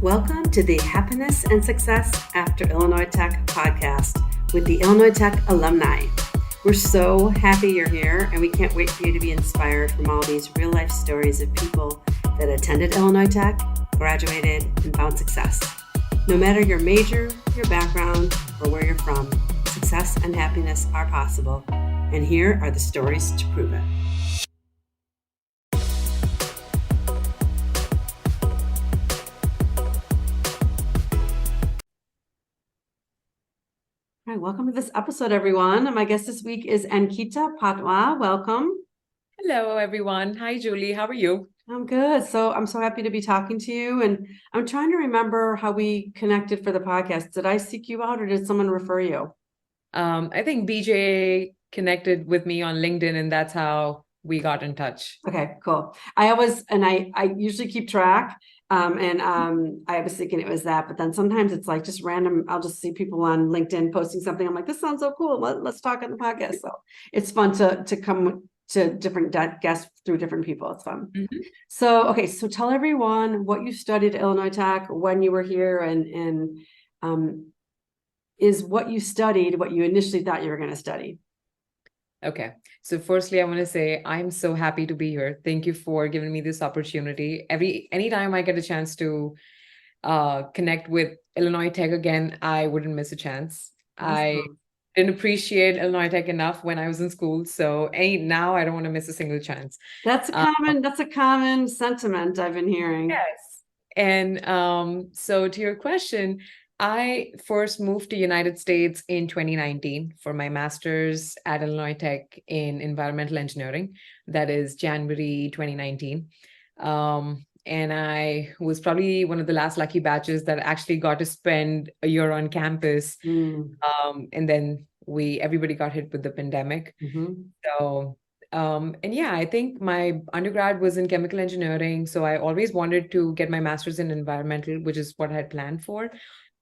Welcome to the Happiness and Success After Illinois Tech podcast with the Illinois Tech Alumni. We're so happy you're here, and we can't wait for you to be inspired from all these real-life stories of people that attended Illinois Tech, graduated, and found success. No matter your major, your background, or where you're from, success and happiness are possible, and here are the stories to prove it. All right, welcome to this episode, everyone. My guest this week is Ankita Patwa. Welcome. Hello, everyone. Hi, Julie. How are you? I'm good. I'm so happy to be talking to you. And I'm trying to remember how we connected for the podcast. Did I seek you out or did someone refer you? I think BJ connected with me on LinkedIn, and that's how we got in touch. Okay, cool. I usually keep track. I was thinking it was that, but then sometimes it's like just random. I'll just see people on LinkedIn posting something. I'm like, this sounds so cool. Let's talk on the podcast. So it's fun to come to different guests through different people. It's fun. Mm-hmm. So tell everyone what you studied at Illinois Tech, when you were here, and is what you studied what you initially thought you were going to study? Okay. So firstly, I want to say I'm so happy to be here. Thank you for giving me this opportunity. Anytime I get a chance to connect with Illinois Tech again, I wouldn't miss a chance. Awesome. I didn't appreciate Illinois Tech enough when I was in school. So now I don't want to miss a single chance. That's a common sentiment I've been hearing. Yes. And so to your question, I first moved to United States in 2019 for my master's at Illinois Tech in environmental engineering. That is January 2019. And I was probably one of the last lucky batches that actually got to spend a year on campus. And then everybody got hit with the pandemic. Mm-hmm. So I think my undergrad was in chemical engineering. So I always wanted to get my master's in environmental, which is what I had planned for.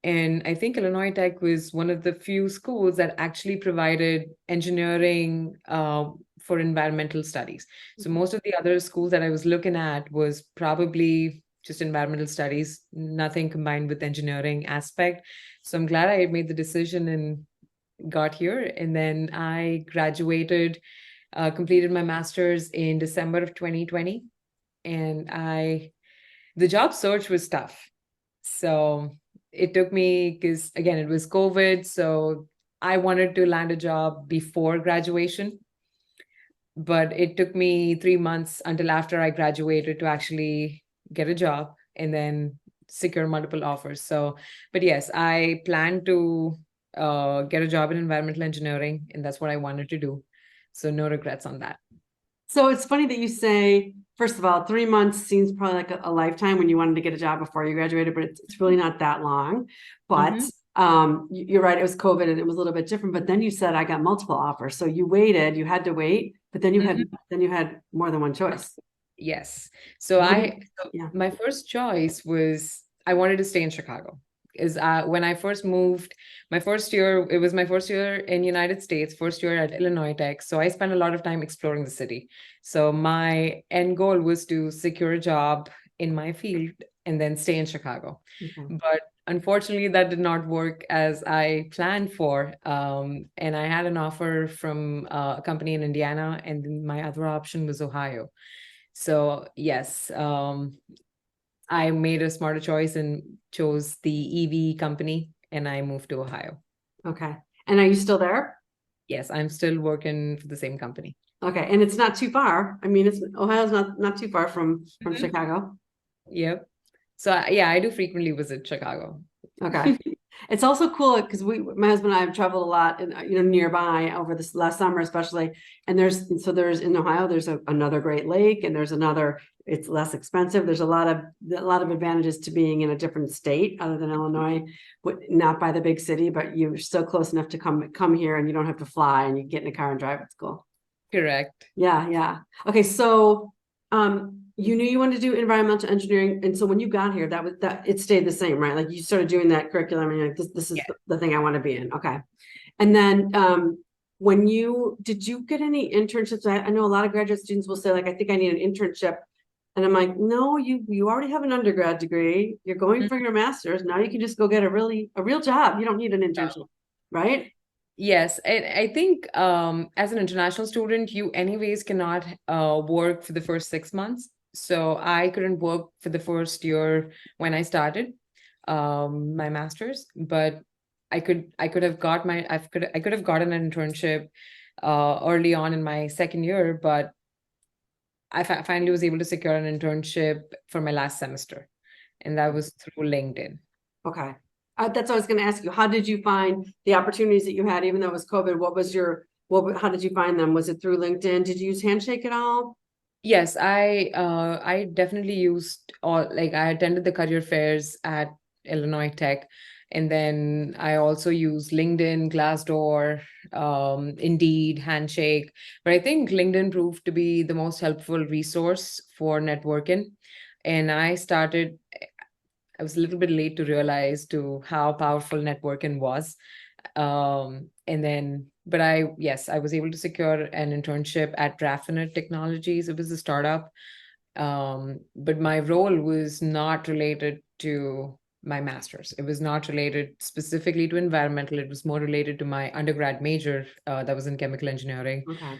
And I think Illinois Tech was one of the few schools that actually provided engineering for environmental studies. So most of the other schools that I was looking at was probably just environmental studies, nothing combined with engineering aspect. So I'm glad I made the decision and got here. And then I graduated, completed my master's in December of 2020. And the job search was tough. So it took me, because again, it was COVID. So I wanted to land a job before graduation. But it took me 3 months until after I graduated to actually get a job and then secure multiple offers. But yes, I plan to get a job in environmental engineering, and that's what I wanted to do. So no regrets on that. So it's funny that you say, first of all, 3 months seems probably like a lifetime when you wanted to get a job before you graduated, but it's really not that long. But you're right, it was COVID and it was a little bit different. But then you said I got multiple offers. So you waited, you had to wait, but then you had more than one choice. Yes. So my first choice was I wanted to stay in Chicago. When I first moved, it was my first year in United States, first year at Illinois Tech. So I spent a lot of time exploring the city. So my end goal was to secure a job in my field and then stay in Chicago. Okay. But unfortunately, that did not work as I planned for. And I had an offer from a company in Indiana, and my other option was Ohio. So yes, I made a smarter choice and chose the EV company, and I moved to Ohio. Okay. And are you still there? Yes, I'm still working for the same company. Okay. And it's not too far. I mean, Ohio's not too far from Chicago. Yep. So I do frequently visit Chicago. Okay. It's also cool because my husband and I have traveled a lot and nearby over this last summer, especially. And there's in Ohio, there's another Great Lake, and it's less expensive. There's a lot of advantages to being in a different state other than Illinois, not by the big city, but you're still close enough to come here, and you don't have to fly, and you get in a car and drive. It's cool. Correct. Yeah. Okay. So, you knew you wanted to do environmental engineering, and so when you got here, that it stayed the same, right? Like you started doing that curriculum, and you're like, this is the thing I want to be in. Okay. And then did you get any internships? I know a lot of graduate students will say, like, I think I need an internship And I'm like, no, you already have an undergrad degree. You're going for your master's. Now you can just go get a real job. You don't need an internship, right? Yes, and I think as an international student, you anyways cannot work for the first 6 months. So I couldn't work for the first year when I started my master's, but I could have I could have gotten an internship early on in my second year, but finally was able to secure an internship for my last semester, and that was through LinkedIn. Okay. That's what I was going to ask you. How did you find the opportunities that you had, even though it was COVID? How did you find them? Was it through LinkedIn? Did you use Handshake at all? Yes, I definitely used all like I attended the career fairs at Illinois Tech, and then I also used LinkedIn, Glassdoor, Indeed, Handshake. But I think LinkedIn proved to be the most helpful resource for networking. And I was a little bit late to realize to how powerful networking was. And then, but yes, I was able to secure an internship at Raffinate Technologies. It was a startup. But my role was not related to my master's. It was not related specifically to environmental. It was more related to my undergrad major that was in chemical engineering. Okay.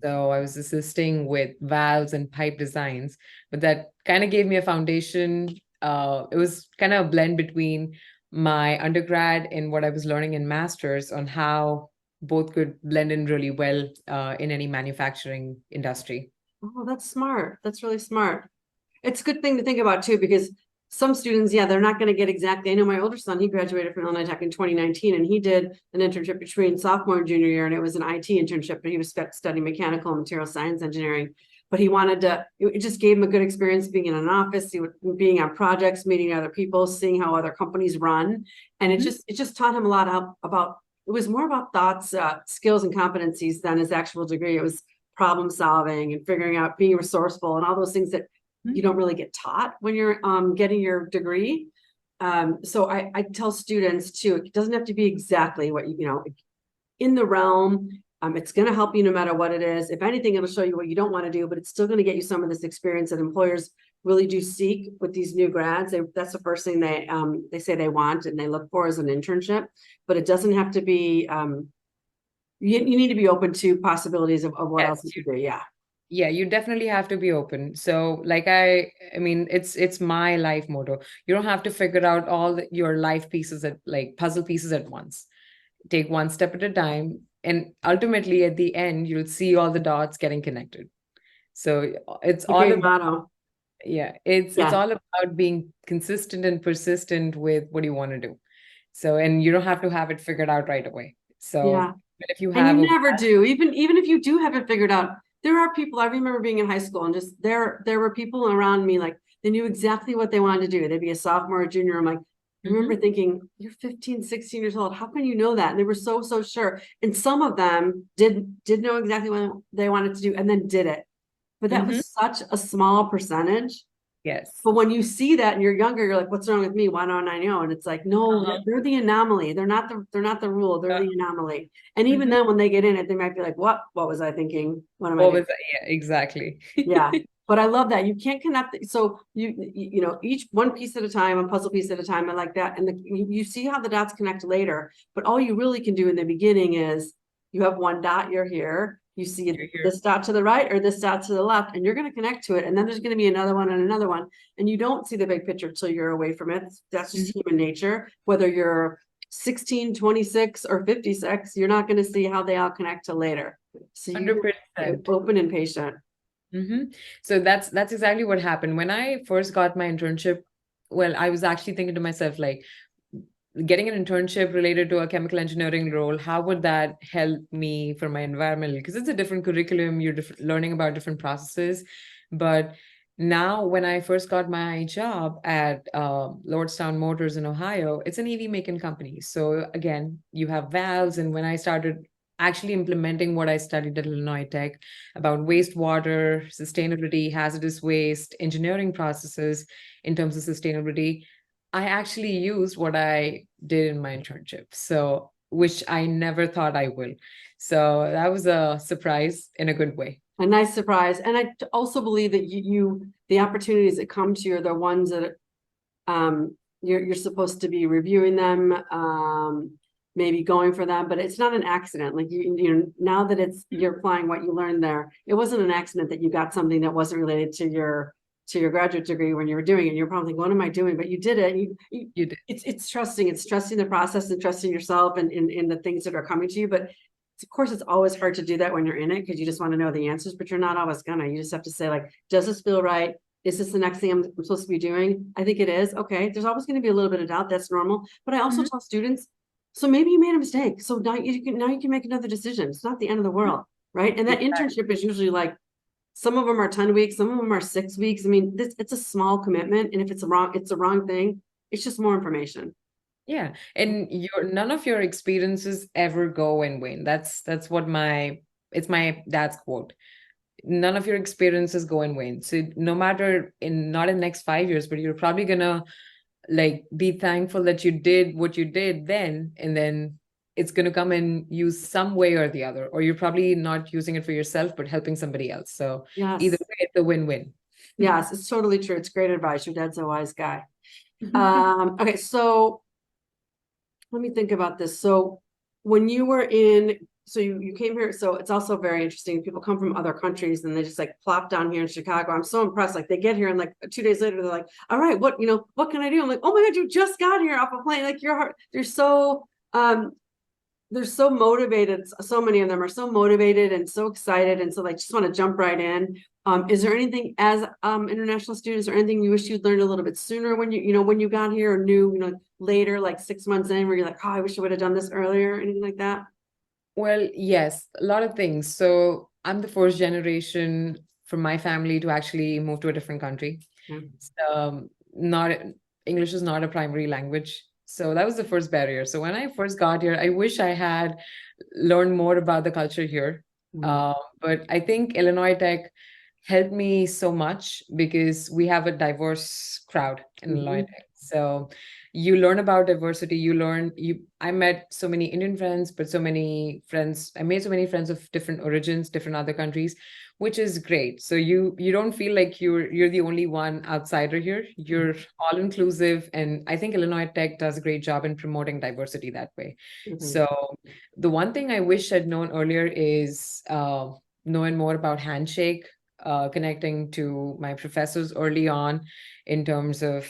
So I was assisting with valves and pipe designs, but that kind of gave me a foundation. It was kind of a blend between my undergrad and what I was learning in master's on how both could blend in really well in any manufacturing industry. Oh, that's smart. That's really smart. It's a good thing to think about too, because some students, yeah, they're not going to get exactly. I know my older son, he graduated from Illinois Tech in 2019, and he did an internship between sophomore and junior year, and it was an IT internship, but he was studying mechanical and material science engineering. But he wanted to, it just gave him a good experience being in an office, being on projects, meeting other people, seeing how other companies run. And it just taught him a lot about, it was more about thoughts, skills and competencies than his actual degree. It was problem solving and figuring out, being resourceful and all those things that you don't really get taught when you're getting your degree. So I tell students too, it doesn't have to be exactly what in the realm. It's going to help you no matter what it is. If anything, it'll show you what you don't want to do, but it's still going to get you some of this experience that employers really do seek with these new grads. That's the first thing they say they want and they look for is an internship, but it doesn't have to be, you need to be open to possibilities of what Yes, else you could do. Yeah. yeah, you definitely have to be open. So like I mean it's my life motto. You don't have to figure out your life pieces at like puzzle pieces at once. Take one step at a time, and ultimately at the end you'll see all the dots getting connected. So it's It's a all great about, motto. yeah, it's Yeah. all about being consistent and persistent with what you want to do. So, and you don't have to have it figured out right away. So Yeah. but if you And have you a never do. Even if you do have it figured out, there are people. I remember being in high school and just there were people around me like they knew exactly what they wanted to do. They'd be a sophomore or junior. I'm like, I remember Mhm. thinking, you're 15, 16 years old. How can you know that? And they were so sure. And some of them did know exactly what they wanted to do and then did it. But that Mhm. was such a small percentage. Yes. But when you see that and you're younger, you're like, what's wrong with me? Why don't I know? And it's like, no, Uh-huh. they're the anomaly. They're not the rule. They're Uh, the anomaly. And even mhm. then, when they get in it, they might be like, what was I thinking? What am I What doing? was that? Yeah, exactly. Yeah. But I love that you can't connect. So each one piece at a time, a puzzle piece at a time, and like that. And you see how the dots connect later. But all you really can do in the beginning is you have one dot, you're here. You see You're here. this dot to the right or this dot to the left, and you're going to connect to it. And then there's going to be another one and another one. And you don't see the big picture till you're away from it. That's just Mhm. human nature. Whether you're 16, 26, or 56, you're not going to see how they all connect till later. So you be 100%. open and patient. So that's exactly what happened when I first got my internship. Well, I was actually thinking to myself, like, getting an internship related to a chemical engineering role, how would that help me for my environmental? Because it's a different curriculum, you're learning about different processes. But now, when I first got my job at Lordstown Motors in Ohio, it's an EV making company. So again, you have valves. And when I started actually implementing what I studied at Illinois Tech about wastewater, sustainability, hazardous waste, engineering processes in terms of sustainability, I actually used what I did in my internship. So, which I never thought I will. So that was a surprise in a good way. A nice surprise. And I also believe that the opportunities that come to you are the ones that you're supposed to be reviewing them, maybe going for them, but it's not an accident. Like now that you're applying what you learned there, it wasn't an accident that you got something that wasn't related to your graduate degree when you were doing it. You're probably thinking, what am I doing? But you did it. You did. It's trusting the process and trusting yourself and in the things that are coming to you. But of course, it's always hard to do that when you're in it because you just want to know the answers, but you're not always gonna. You just have to say, like, does this feel right? Is this the next thing I'm supposed to be doing? I think it is. Okay. There's always going to be a little bit of doubt. That's normal. But I also tell students, so maybe you made a mistake. So now you can make another decision. It's not the end of the world. Right. And that internship is usually like, some of them are 10 weeks, some of them are 6 weeks. I mean, it's a small commitment. And if it's a wrong thing, it's just more information. Yeah, and none of your experiences ever go in vain. That's what it's my dad's quote. None of your experiences go in vain. So no matter not in next 5 years, but you're probably gonna like be thankful that you did what you did then, and then it's gonna come and use some way or the other, or you're probably not using it for yourself, but helping somebody else. So either Yes. way, it's a win-win. Yes, it's totally true. It's great advice. Your dad's a wise guy. Okay, so let me think about this. So when you were so you came here, so it's also very interesting. People come from other countries and they just like plop down here in Chicago. I'm so impressed. Like they get here and like 2 days later, they're like, all right, what can I do? I'm like, oh my God, you just got here off a plane. Like your heart, they're so motivated. So many of them are so motivated and so excited. And so they just want to jump right in. Is there anything as international students or anything you wish you'd learned a little bit sooner when you got here or knew, later, like 6 months in, where you're like, oh, I wish I would have done this earlier, anything like that? Well, yes, a lot of things. So I'm the first generation from my family to actually move to a different country. Yeah. Not English is not a primary language. So that was the first barrier. So when I first got here, I wish I had learned more about the culture here. Mhm. But I think Illinois Tech helped me so much because we have a diverse crowd in Illinois Mhm. Tech. So you learn about diversity. I met so many Indian friends, but I made so many friends of different origins, different other countries, which is great. So you don't feel like you're the only one outsider here. You're all inclusive, and I think Illinois Tech does a great job in promoting diversity that way. Mhm. So the one thing I wish I'd known earlier is knowing more about Handshake, connecting to my professors early on in terms of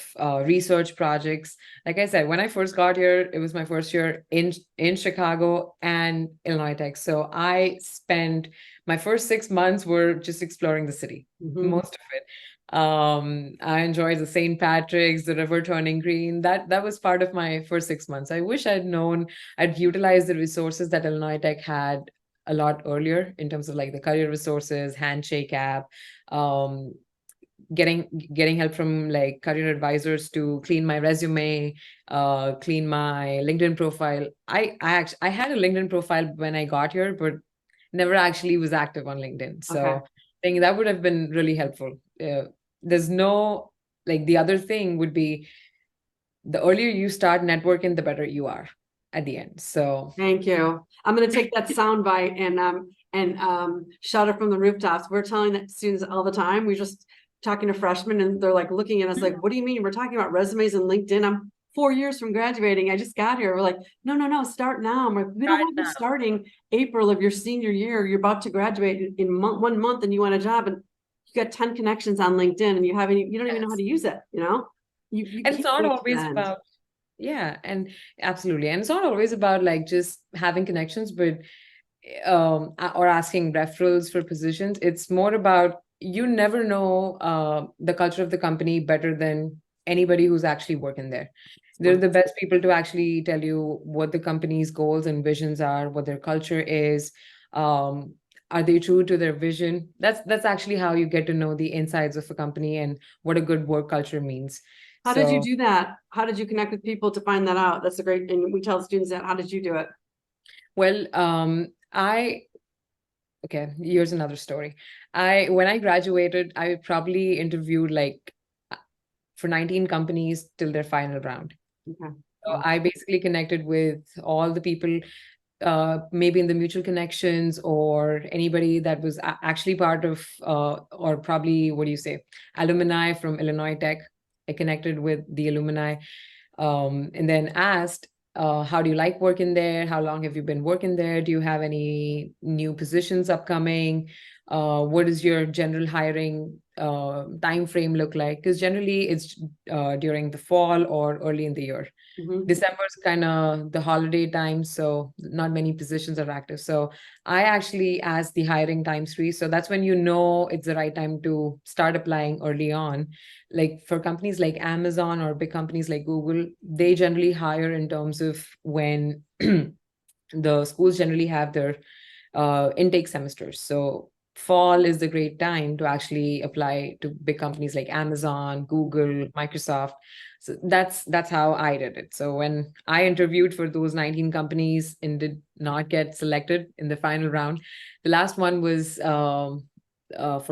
research projects. Like I said, when I first got here, it was my first year in Chicago and Illinois Tech. So I spent my first 6 months were just exploring the city, Mhm. most of it. I enjoyed the St. Patrick's, the river turning green. That was part of my first 6 months. I wish I'd utilized the resources that Illinois Tech had a lot earlier in terms of like the career resources, Handshake app, um, getting help from like career advisors to clean my resume, clean my LinkedIn profile. I had a LinkedIn profile when I got here, but never actually was active on LinkedIn. Okay. So I think that would have been really helpful. There's no like the other thing would be the earlier you start networking, the better you are at the end. So Thank you. I'm going to take that sound bite and shout it from the rooftops. We're telling that students all the time. We just talking to freshmen and they're like looking at us like, what do you mean? We're talking about resumes and LinkedIn. I'm 4 years from graduating. I just got here. We're like, no, start now. I'm like, we don't right want you now. starting April of your senior year. You're about to graduate in 1 month and you want a job and you got 10 connections on LinkedIn and you don't even know how to use it. You And it's can't not wait to the always end. about, yeah, and absolutely. And it's not always about like just having connections, but or asking referrals for positions. It's more about you never know the culture of the company better than anybody who's actually working there. They're the best people to actually tell you what the company's goals and visions are, what their culture is. Um, are they true to their vision? That's actually how you get to know the insides of a company and what a good work culture means. How did you So, do that? How did you connect with people to find that out? That's a great, and we tell students that. How did you do it? well, okay, here's another story. When I graduated, I probably interviewed like for 19 companies till their final round. Okay. So I basically connected with all the people. maybe in the mutual connections or anybody that was actually part of, or probably, what do you say, alumni from Illinois Tech. I connected with the alumni, and then asked, how do you like working there? How long have you been working there? Do you have any new positions upcoming? What does your general hiring time frame look like? Because generally it's during the fall or early in the year. Mm-hmm. December is kind of the holiday time, so not many positions are active. So I actually asked the hiring times free. So that's when you know it's the right time to start applying early on. Like for companies like Amazon or big companies like Google, they generally hire in terms of when the schools generally have their intake semesters. So fall is the great time to actually apply to big companies like Amazon, Google, Microsoft. So that's how I did it. So when I interviewed for those 19 companies and did not get selected in the final round, the last one was for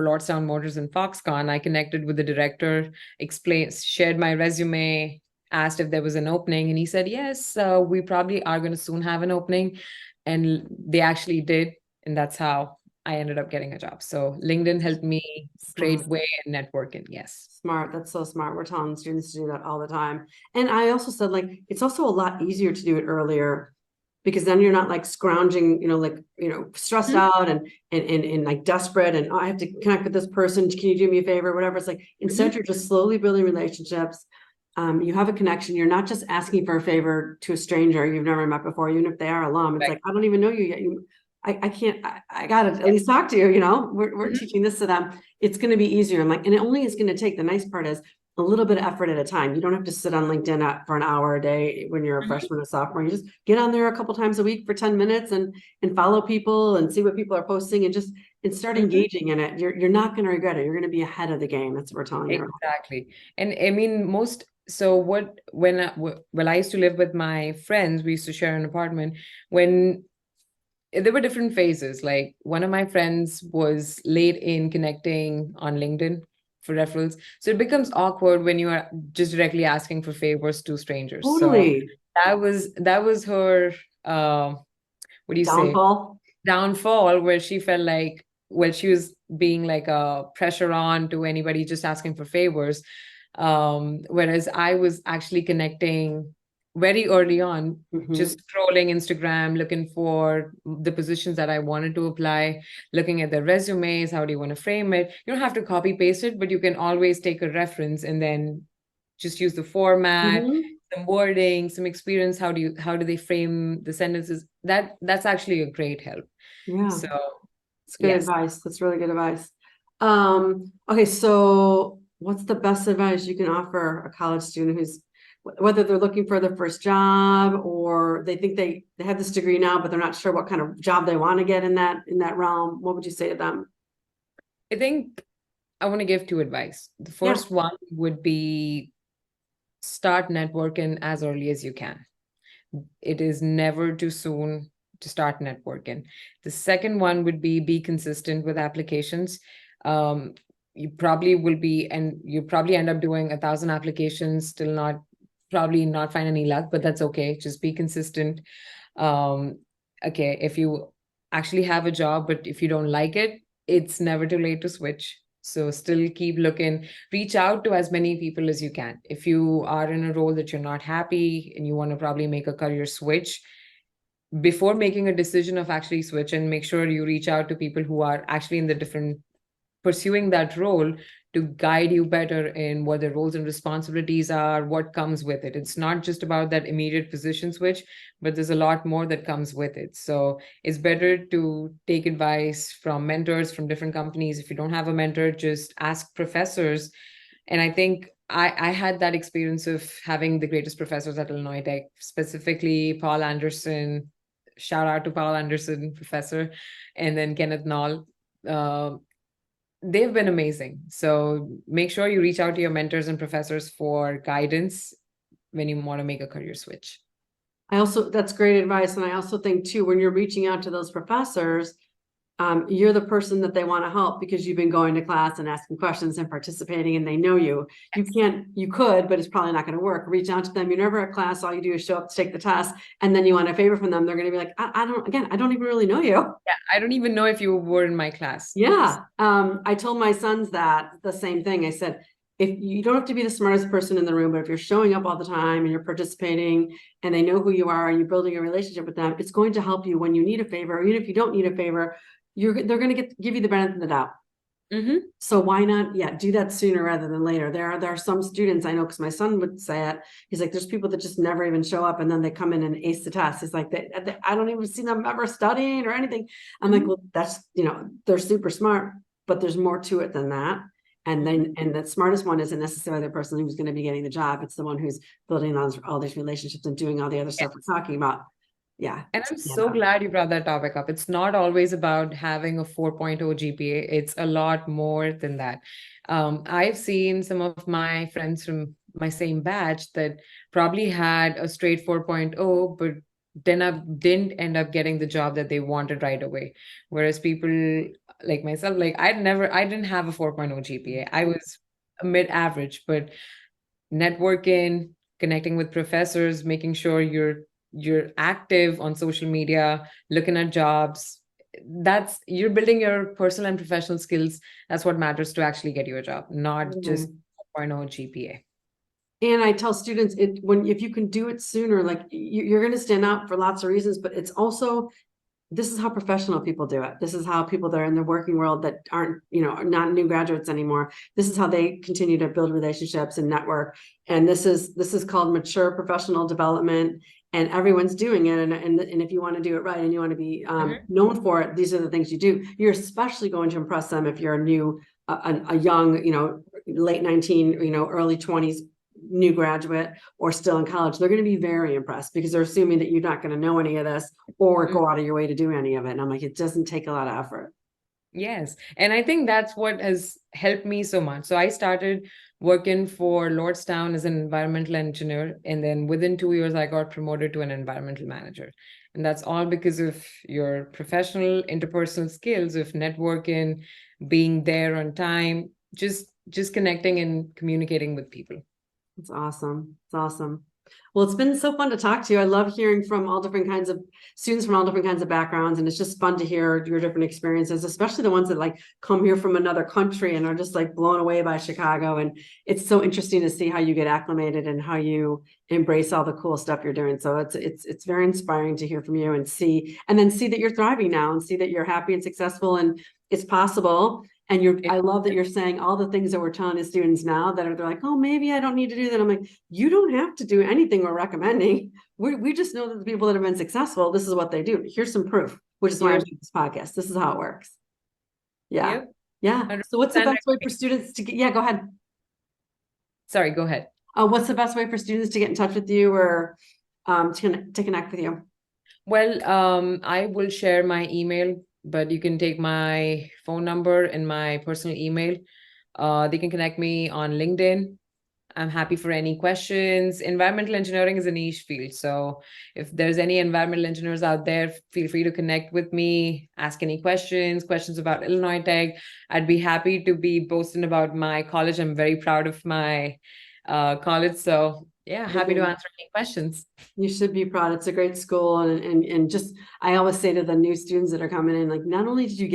Lordstown Motors and Foxconn. I connected with the director, explained, shared my resume, asked if there was an opening, and he said, yes, we probably are going to soon have an opening. And they actually did. And that's how I ended up getting a job. So LinkedIn helped me Smart. great way in networking. Yes. Smart. That's so smart. We're telling students to do that all the time. And I also said, like, it's also a lot easier to do it earlier because then you're not like scrounging, stressed out and like desperate and, oh, I have to connect with this person. Can you do me a favor? Whatever. It's like, instead, you're just slowly building relationships. You have a connection. You're not just asking for a favor to a stranger you've never met before, even if they are alum. It's Right. like, I don't even know you yet. I can't, I gotta at least talk to you, we're Mhm. teaching this to them. It's going to be easier. I'm like, and it only is going to take, the nice part is a little bit of effort at a time. You don't have to sit on LinkedIn for an hour a day when you're a Mhm. freshman or sophomore. You just get on there a couple times a week for 10 minutes and follow people and see what people are posting and start Mhm. engaging in it. You're not going to regret it. You're going to be ahead of the game. That's what we're telling you. Exactly. And I mean, so what, well, I used to live with my friends, we used to share an apartment. When there were different phases, like one of my friends was late in connecting on LinkedIn for referrals. So it becomes awkward when you are just directly asking for favors to strangers. So Totally. that was her, what do you say, Downfall. downfall, where she felt like, well, she was being like a pressure on to anybody just asking for favors. Whereas I was actually connecting very early on, Mhm. just scrolling Instagram, looking for the positions that I wanted to apply, looking at their resumes, how do you want to frame it. You don't have to copy paste it, but you can always take a reference and then just use the format, Mhm. some wording, some experience. How do they frame the sentences? That's actually a great help. Yeah. So It's good yes, advice. That's really good advice. Okay, so what's the best advice you can offer a college student who's whether they're looking for their first job or they think they have this degree now, but they're not sure what kind of job they want to get in that realm? What would you say to them? I think I want to give two advice. The Yeah. first one would be start networking as early as you can. It is never too soon to start networking. The second one would be consistent with applications. Um, you probably will be, and you probably end up doing 1,000 applications, still not, probably not find any luck, but that's okay. Just be consistent. Um, okay, if you actually have a job, but if you don't like it, it's never too late to switch. So still keep looking, reach out to as many people as you can. If you are in a role that you're not happy and you want to probably make a career switch, before making a decision of actually switch, and make sure you reach out to people who are actually in the different pursuing that role to guide you better in what the roles and responsibilities are, what comes with it. It's not just about that immediate position switch, but there's a lot more that comes with it. So it's better to take advice from mentors from different companies. If you don't have a mentor, just ask professors. And I think I had that experience of having the greatest professors at Illinois Tech, specifically Paul Anderson. Shout out to Paul Anderson, professor, and then Kenneth Knoll. Uh, they've been amazing. So make sure you reach out to your mentors and professors for guidance when you want to make a career switch. That's great advice. And I also think too, when you're reaching out to those professors, you're the person that they want to help because you've been going to class and asking questions and participating, and they know you. You could, but it's probably not going to work. Reach out to them. You're never at class. All you do is show up to take the test, and then you want a favor from them. They're going to be like, I don't even really know you. Yeah, I don't even know if you were in my class. Yeah. I told my sons that the same thing. I said, if you don't have to be the smartest person in the room, but if you're showing up all the time and you're participating and they know who you are and you're building a relationship with them, it's going to help you when you need a favor, or even if you don't need a favor, they're going to give you the benefit of the doubt. So why not do that sooner rather than later? There are some students I know, because my son would say it. He's like, there's people that just never even show up, and then they come in and ace the test. He's like, I don't even see them ever studying or anything. I'm like, well, that's, they're super smart, but there's more to it than that. And the smartest one isn't necessarily the person who's going to be getting the job. It's the one who's building all these relationships and doing all the other stuff we're talking about. Yeah. And I'm so glad you brought that topic up. It's not always about having a 4.0 GPA. It's a lot more than that. I've seen some of my friends from my same batch that probably had a straight 4.0, but didn't end up getting the job that they wanted right away. Whereas people like myself, like I didn't have a 4.0 GPA. I was a mid-average, but networking, connecting with professors, making sure you're active on social media, looking at jobs, you're building your personal and professional skills. That's what matters to actually get you a job, not just 4.0 GPA. And I tell students, if you can do it sooner, like you're going to stand out for lots of reasons, but it's also, this is how professional people do it. This is how people that are in the working world that aren't, not new graduates anymore. This is how they continue to build relationships and network. And this is called mature professional development, and everyone's doing it. And if you want to do it right and you want to be known for it, these are the things you do. You're especially going to impress them if you're a young, late 19, early 20s new graduate or still in college. They're going to be very impressed because they're assuming that you're not going to know any of this or go out of your way to do any of it. And I'm like, it doesn't take a lot of effort. Yes. And I think that's what has helped me so much. So I started working for Lordstown as an environmental engineer. And then within 2 years, I got promoted to an environmental manager. And that's all because of your professional interpersonal skills of networking, being there on time, just connecting and communicating with people. It's awesome. It's awesome. Well, it's been so fun to talk to you. I love hearing from all different kinds of students from all different kinds of backgrounds. And it's just fun to hear your different experiences, especially the ones that like come here from another country and are just like blown away by Chicago. And it's so interesting to see how you get acclimated and how you embrace all the cool stuff you're doing. So it's very inspiring to hear from you and see that you're thriving now and see that you're happy and successful and it's possible. And I love that you're saying all the things that we're telling the students now they're like, oh, maybe I don't need to do that. I'm like, you don't have to do anything we're recommending. We just know that the people that have been successful, this is what they do. Here's some proof, which is why I'm doing this podcast. This is how it works. Yeah. Yeah. So what's the best way for students to get, go ahead. Sorry, go ahead. What's the best way for students to get in touch with you or to connect with you? Well, I will share my email, but you can take my phone number and my personal email. They can connect me on LinkedIn. I'm happy for any questions. Environmental engineering is a niche field. So if there's any environmental engineers out there, feel free to connect with me, ask any questions about Illinois Tech. I'd be happy to be boasting about my college. I'm very proud of my college. So yeah, happy to answer any questions. You should be proud. It's a great school. And just, I always say to the new students that are coming in, like, not only did you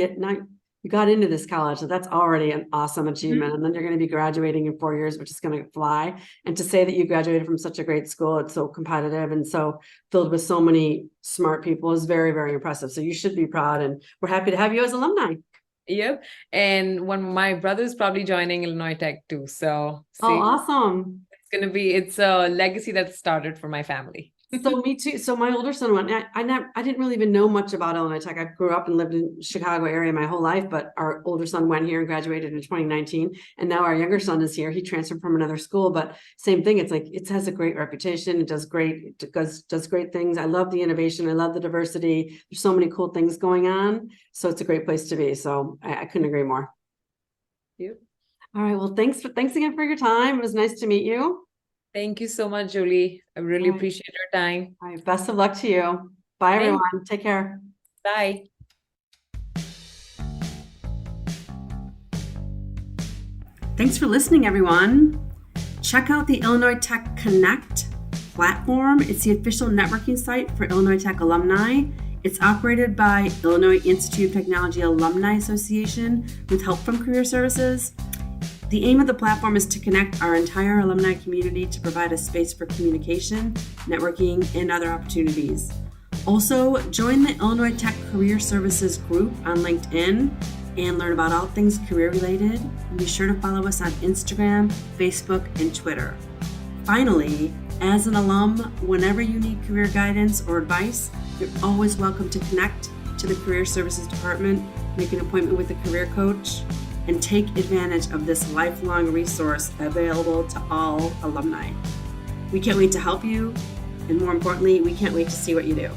you got into this college, so that's already an awesome achievement. And then you're going to be graduating in 4 years, which is going to fly. And to say that you graduated from such a great school, it's so competitive and so filled with so many smart people is very, very impressive. So you should be proud. And we're happy to have you as alumni. Yep. And my brother's probably joining Illinois Tech too. So awesome. It's a legacy that started for my family. So me too. So my older son went, I didn't really even know much about Illinois Tech. I grew up and lived in Chicago area my whole life, but our older son went here and graduated in 2019. And now our younger son is here. He transferred from another school, but same thing. It's like, it has a great reputation. It does great things. I love the innovation. I love the diversity. There's so many cool things going on. So it's a great place to be. So I couldn't agree more. Yep. All right. Well, thanks again for your time. It was nice to meet you. Thank you so much, Julie. I really appreciate your time. All right. Best of luck to you. Bye, everyone. Take care. Bye. Thanks for listening, everyone. Check out the Illinois Tech Connect platform. It's the official networking site for Illinois Tech alumni. It's operated by Illinois Institute of Technology Alumni Association with help from Career Services. The aim of the platform is to connect our entire alumni community to provide a space for communication, networking, and other opportunities. Also, join the Illinois Tech Career Services group on LinkedIn and learn about all things career related. And be sure to follow us on Instagram, Facebook, and Twitter. Finally, as an alum, whenever you need career guidance or advice, you're always welcome to connect to the Career Services Department, make an appointment with a career coach, and take advantage of this lifelong resource available to all alumni. We can't wait to help you, and more importantly, we can't wait to see what you do.